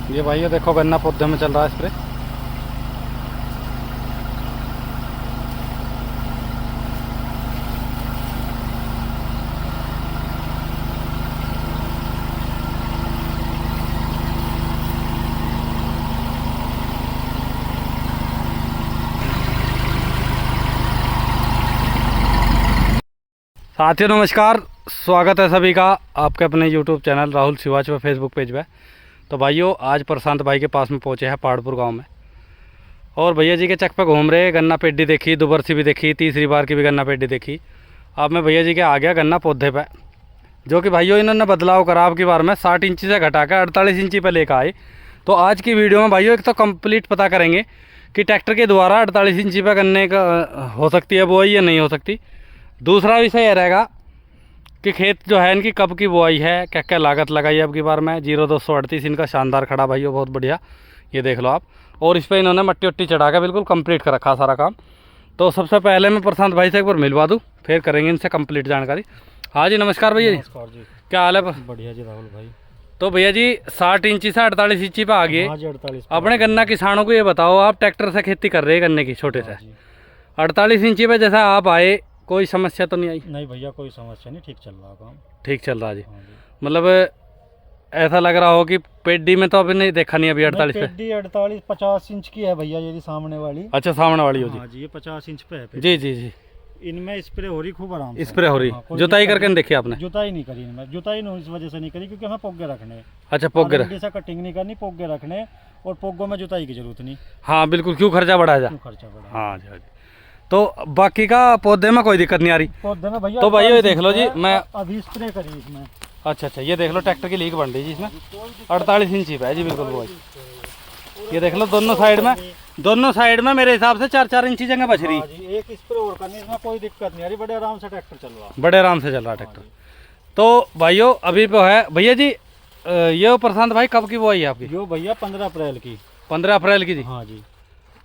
ये भाई ये देखो गन्ना पौधे में चल रहा है स्प्रे। साथियों नमस्कार, स्वागत है सभी का आपके अपने YouTube चैनल राहुल शिवाच व फेसबुक पेज पे। तो भाइयों आज प्रशांत भाई के पास में पहुंचे हैं पहाड़पुर गांव में, और भैया जी के चक पे घूम रहे। गन्ना पेड्डी देखी, दुबरसी भी देखी, तीसरी बार की भी गन्ना पेड्डी देखी। अब मैं भैया जी के आ गया गन्ना पौधे पे, जो कि भाइयों इन्होंने बदलाव करा अब की बार में 60 इंची से घटा कर 48 इंची पे लेकर आए। तो आज की वीडियो में भाइयों एक तो कंप्लीट पता करेंगे कि ट्रैक्टर के द्वारा 48 इंची पे गन्ने का हो सकती है बुआई या नहीं हो सकती। दूसरा विषय यह रहेगा कि खेत जो है इनकी कब की बुआई है, क्या क्या लागत लगाई है अब की बार में। 0238 इनका शानदार खड़ा भाइयों, बहुत बढ़िया, ये देख लो आप। और इस पर इन्होंने मट्टी वट्टी चढ़ा के बिल्कुल कंप्लीट कर रखा सारा काम। तो सबसे पहले मैं प्रशांत भाई से एक बार मिलवा दूँ, फिर करेंगे इनसे कंप्लीट जानकारी। हाँ जी नमस्कार भैया जी। नमस्कार जी। क्या हाल है? बढ़िया जी राहुल भाई। तो भैया जी 60 इंची से 48 इंची पे आ गए। हाँ जी 48। अपने गन्ना किसानों को ये बताओ, आप ट्रैक्टर से खेती कर रहे हैं गन्ने की छोटे से, 48 इंची पे जैसा आप आए, कोई समस्या तो नहीं आई? नहीं भैया कोई समस्या नहीं, ठीक चल रहा काम। ठीक चल रहा जी। हाँ जी। मतलब ऐसा लग रहा हो कि पेड्डी में तो अभी नहीं देखा नहीं अभी 48 पे। पेड्डी 48 50 इंच की है भैया, ये सामने वाली। अच्छा सामने वाली हो जी। हाँ जी, ये 50 इंच पे है पेड्डी। जी जी जी। इनमें स्प्रे हो रही खूब आराम से। स्प्रे हो रही, हाँ, जुताई करके नहीं देखी आपने? जुताई नहीं करी इनमें, जुताई नहीं इस वजह से नहीं करी क्योंकि हमें पोगे रखने। अच्छा पोगे रख, से कटिंग नहीं करनी, पोगे रखने, और पोगों में जुताई की जरूरत नहीं। हाँ बिल्कुल, क्यों खर्चा बढ़ा जा। क्यों खर्चा बढ़ा। हाँ जी हाँ जी। तो बाकी का पौधे में कोई दिक्कत नहीं आ रही पौधे में भैया तो भाई ये देख लो जी। मैं अभी स्प्रे करी इसमें। अच्छा अच्छा, ये देख लो ट्रैक्टर की लीक बन रही जी इसमें, 48 इंची पे है जी बिल्कुल वो। ये देख लो दोनों साइड में मेरे हिसाब से 4-4 इंची जगह बच रही। हाँ जी, एक स्प्रे और करनी, इसमें कोई दिक्कत नहीं आ रही, बड़े आराम से ट्रैक्टर चल रहा है। बड़े आराम से चल रहा ट्रैक्टर। तो भाइयों अभी तो है भैया जी, ये प्रशांत भाई कब की बुआई है आपकी? यो भैया 15 अप्रैल की। 15 अप्रैल की जी। हाँ जी।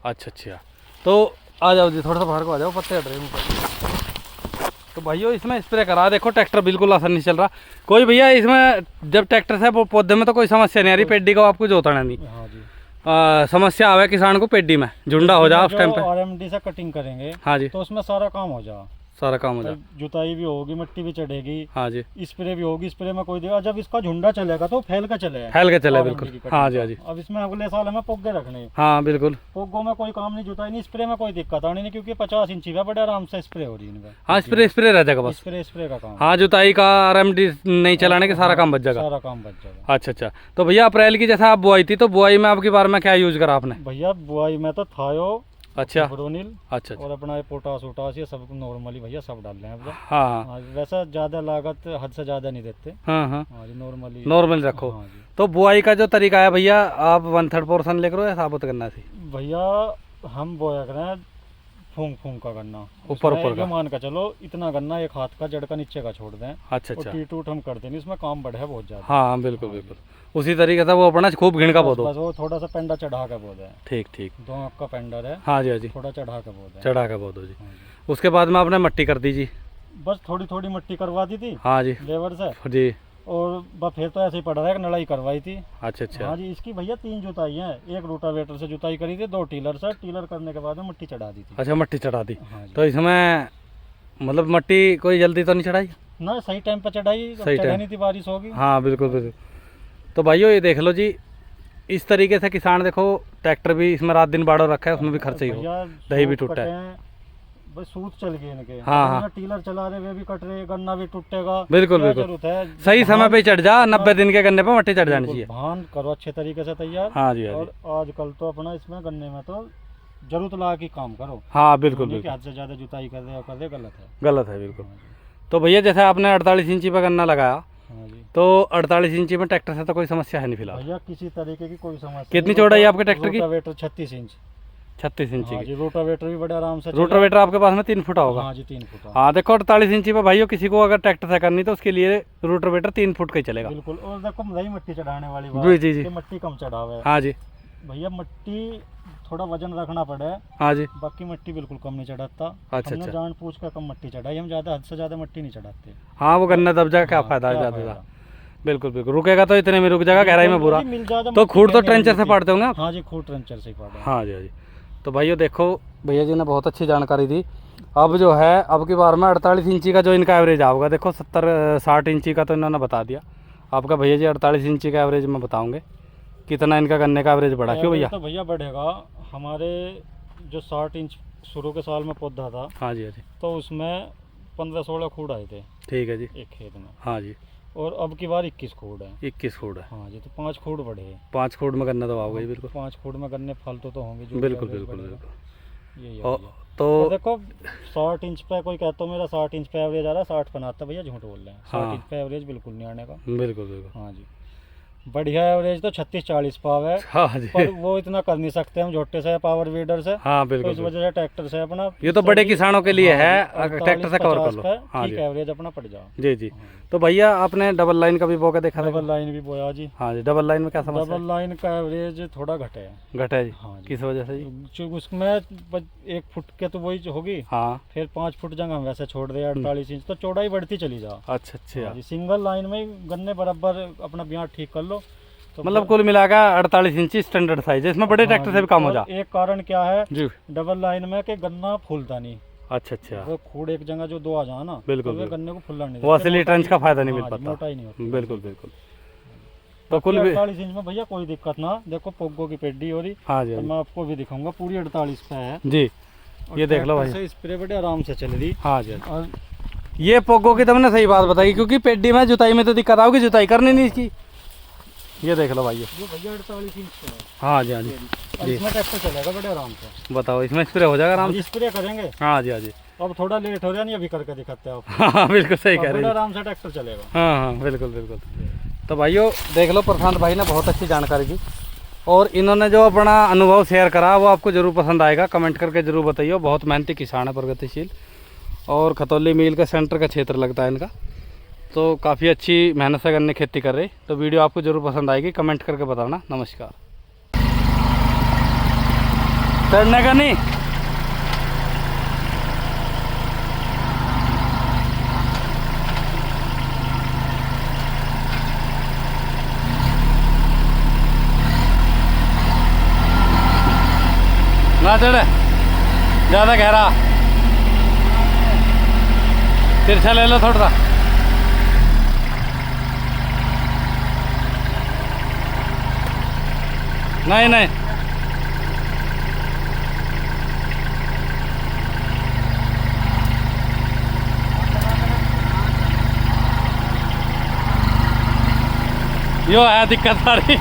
अच्छा अच्छा, तो आ जाओ जी, थोड़ा सा बाहर को आ जाओ, पत्ते हट रहे हैं ऊपर। तो भाइयों इसमें स्प्रे करा, देखो ट्रैक्टर बिल्कुल आसानी से चल रहा। कोई भैया इसमें जब ट्रैक्टर से पौधे में तो कोई समस्या नहीं आ रही, पेड्डी को आपको जोतना नहीं। हाँ जी। समस्या आवे किसान को पेड्डी में झुंडा हो जाए उस टाइम पे। आरएमडी से कटिंग करेंगे हाँ जी, तो उसमें सारा काम हो जाए, सारा काम हो जाए। जुताई भी होगी, मिट्टी भी चढ़ेगी। हाँ जी, स्प्रे भी होगी, स्प्रे में कोई दिक्कत। जब इसका झुंडा चलेगा तो फैल के चलेगा, फैल के चले बिल्कुल। हाँ जी हाँ जी। अब इसमें अगले साल हमें पोगे रखने। हाँ बिल्कुल। पोगों में कोई काम नहीं, जुताई नहीं, स्प्रे में कोई दिक्कत आनी नहीं क्योंकि 50 इंची का बड़े आराम से स्प्रे हो रही है। हाँ स्प्रे रह जाएगा बस। स्प्रे का काम। हाँ जुताई का आरएमडी नहीं चलाने के सारा काम बच जाएगा। सारा काम बच जाएगा। अच्छा अच्छा। तो भैया अप्रैल की जैसा आप बुआई थी, तो बुआई में आपकी बार में क्या यूज करा आपने? भैया बुआई में तो थायो, अच्छा ब्रोनिल, अच्छा और अपना ये पोटास वोटास ये सब नॉर्मली भैया सब डाल रहे हैं अब। हाँ हाँ, वैसा ज्यादा लागत हद से ज्यादा नहीं देते। हाँ हाँ, हाँ जी, नॉर्मली नॉर्मल रखो। हाँ जी। तो बुआई का जो तरीका है भैया, आप 1/3 पोर्शन लेकर या साबुत करना थी? भैया हम बोया करें फूंक का गन्ना, ऊपर उसमें का ये मान का चलो इतना गन्ना एक हाथ का जड़ का नीचे का छोड़ दें। अच्छा और अच्छा। टी टूट हम करते नहीं, इसमें काम बढ़े बहुत ज्यादा। हाँ बिल्कुल बिल्कुल, उसी तरीके से वो अपना खूब घिन का बो दो। बस वो थोड़ा सा पेंडा चढ़ा के बो दें। ठीक ठीक। 2 आंख का पेंडर है। हाँ जी हाँ जी, थोड़ा चढ़ा के बो दें। चढ़ा के बो दो जी। हाँ जी। उसके बाद में आपने मट्टी कर दी जी? बस थोड़ी थोड़ी मिट्टी करवा दी थी हाँ जी लेबर से, जी। और बस फिर तो ऐसे ही पड़ रहा है, नड़ाई करवाई थी। अच्छा अच्छा। हाँ जी, इसकी भैया 3 जुताई हैं, एक रोटावेटर से जुताई करी थी, 2 टीलर से, टीलर करने के बाद में मिट्टी चढ़ा दी थी। अच्छा मट्टी चढ़ा दी। हाँ जी। तो इसमें मतलब मट्टी कोई जल्दी तो नहीं चढ़ाई? ना सही टाइम पर चढ़ाई, सही टाइम। नहीं थी, बारिश होगी। हाँ बिल्कुल बिल्कुल। तो भाइयों ये देख लो जी, इस तरीके से किसान देखो ट्रैक्टर भी इसमें रात दिन बाड़ो रखा है, उसमें भी खर्चा ही हो, भैया दही भी सूत टूटा है। कटे हैं, बस सूत चल गए इनके। हाँ, हाँ। टीलर चला रहे वे भी कट रहे, गन्ना भी टूटेगा। बिल्कुल क्या बिल्कुल। जरूरत है? सही समय भान- पे चढ़ जा, 90 दिन के गन्ने पे मट्टी चढ़ जानी बिल्कुल, चाहिए। भान करो अच्छे तरीके से तैयार। हाँ जी हाँ और जी। आजकल तो अपना इसमें गन्ने में तो जरूरत ला के काम करो। हाँ बिल्कुल नहीं कि बिल्कुल, हद से ज्यादा जुताई कर दे गलत है। गलत है बिल्कुल। हाँ जी। तो भैया जैसे आपने 48 इंची पे गन्ना लगाया, हाँ जी। तो 48 इंची में ट्रैक्टर से तो कोई समस्या है नहीं फिलहाल? भैया किसी तरीके की कोई समस्या कितनी नहीं। चौड़ाई है आपके ट्रैक्टर की? Rotavator 36 inch. 36 इंची हाँ की। जी, रोटावेटर भी बड़े आराम से रोटावेटर आपके पास में 3 फुटा होगा? हाँ जी 3 फुट। हाँ देखो 48 इंची पे भाइयों किसी को अगर ट्रैक्टर से करनी तो उसके लिए रोटावेटर 3 फुट का ही चलेगा। बिल्कुल। और देखो रही मिट्टी चढ़ाने वाली बात, जी जी जी। कि मिट्टी कम चढ़ावे। हाँ जी भैया मिट्टी थोड़ा वजन रखना पड़े, हाँ जी। बाकी मिट्टी बिल्कुल कम नहीं चढ़ाता। अच्छा हमने अच्छा। जान पूछ कर कम मिट्टी चढ़ाई, हम ज्यादा हद से ज्यादा मिट्टी नहीं चढ़ाते। हाँ वो गन्ना दब जाएगा, क्या हाँ, फायदा है क्या ज़्यादा फायदा? ज़्यादा। बिल्कुल बिल्कुल, रुकेगा तो इतने में रुक जाएगा, गहराई में पूरा। मिल जाएगा तो खूड़ तो ट्रेंचर से पाड़ते होंगे आप? हाँ जी, खूड़ ट्रेंचर से ही पाड़ा है। हाँ जी हाँ जी। तो भाइयों देखो, भैया जी ने बहुत अच्छी जानकारी दी। अब जो है अब की बार में 48 इंची का जो इनका एवरेज आओगा, देखो 70-60 इंची का तो इन्होंने बता दिया। आपका भैया जी 48 इंची का एवरेज में बताऊंगे कितना इनका गन्ने का एवरेज बढ़ा, क्यों भैया? तो भैया बढ़ेगा। हमारे जो 60 इंच शुरू के साल में पौधा था, हाँ जी हाँ जी। तो उसमें 15-16 खूड़ आए थे ठीक है जी। एक खेत में, हाँ जी। और अब की बार 21 खूड़ है। 21 खूड़ है। हाँ जी, तो 5 खूड़ बढ़े हैं। 5 खूड़ में गन्ना तो आओगे बिल्कुल। 5 खूड़ में गन्ने फल तो होंगे जो बिल्कुल average बिल्कुल बढ़ेगा। बिल्कुल। यही है और भैया। तो और देखो 60 इंच पे कोई कहता मेरा 60 इंच पे एवरेज आ रहा है, 60 पे ना आता, भैया झूठ बोल रहे हैं। 60 हाँ। इंच पे एवरेज बिल्कुल नहीं आने का। बिल्कुल बिल्कुल। हाँ जी, बढ़िया एवरेज तो 36-40 पाव है, हाँ जी। पर वो इतना कर नहीं सकते हम झोटे से, पावर वीडर से। हाँ तो बिल्कुल इस बिल्कुल। वजह से ट्रैक्टर से अपना ये तो बड़े किसानों के लिए है, अगर ट्रैक्टर से कवर कर 48-50 लो। पे हाँ ठीक जी एवरेज अपना पड़ जाओ। जी जी। तो भैया आपने डबल लाइन का भी बो के देखा था? डबल लाइन भी बोया जी। हाँ जी, डबल लाइन में क्या समस्या डबल लाइन का एवरेज थोड़ा घटे है। है? घटा है जी। हाँ जी। किस वजह से जी? जो उसमें 1 फुट के तो वही होगी, हाँ। फिर 5 फुट जगह हम वैसे छोड़ दे 48 इंच, तो चौड़ाई बढ़ती चली जा। अच्छा अच्छा। जी, सिंगल लाइन में ही गन्ने बराबर अपना ब्याह ठीक कर लो तो मतलब कुल मिलाकर 48 इंची स्टैंडर्ड साइज है, इसमें बड़े हाँ ट्रैक्टर से जी। भी काम हो और जा एक कारण क्या है जी। डबल लाइन में कि गन्ना फूलता नहीं। अच्छा अच्छा। वो खूड़ एक जगह जो 2 आ जाए ना, बिल्कुल, तो वे बिल्कुल। गन्ने को फुलना नहीं वो असली मोटा ट्रेंच ही- का फायदा नहीं मिल हाँ जी, पाता। मोटा ही नहीं होता। बिल्कुल बिल्कुल। तो कुल भी 48 इंच में भैया कोई दिक्कत ना, देखो पोगो की पेड्डी हो रही। हाँ जी तो हाँ मैं आपको भी दिखाऊंगा, पूरी 48 पे है। जी। और ये देख लो ट्रैक्टर भाई। से स्प्रे बड़े आराम से चल रही। हाँ जी हाँ और जी। ये पोगो की तुमने सही बात बताई, क्योंकि पेड्डी में जुताई में तो दिक्कत आओगी, जुताई करनी नहीं इसकी। ये देख लो भाई। जो भैया 48 इंच पे है, हाँ जी हाँ जी। और जी। इसमें ट्रैक्टर चलेगा बड़े आराम से। बताओ, इसमें स्प्रे हो जाएगा आराम से? स्प्रे करेंगे। हाँ जी हाँ जी। अब थोड़ा लेट हो रहा है, नहीं अभी करके दिखाते हैं आप। हाँ बिल्कुल सही कह अब रहे बड़े हैं। आराम से ट्रैक्टर चलेगा। हाँ हाँ बिल्कुल बिल्कुल। तो भाइयों देख लो, प्रशांत भाई ने बहुत अच्छी जानकारी दी, और इन्होंने जो अपना अनुभव शेयर करा वो आपको ज़रूर पसंद आएगा। कमेंट करके ज़रूर बताइए। बहुत मेहनती किसान है, प्रगतिशील, और खतौली मील का सेंटर का क्षेत्र लगता है इनका। तो काफ़ी अच्छी मेहनत से गन्ने खेती कर रही। तो वीडियो आपको ज़रूर पसंद आएगी, कमेंट करके बताना। नमस्कार। चढ़ने का नहीं, ना चढ़े, ज़्यादा गहरा, तिरछा ले लो थोड़ा सा। नहीं नहीं, यो है दिक्कत सारी।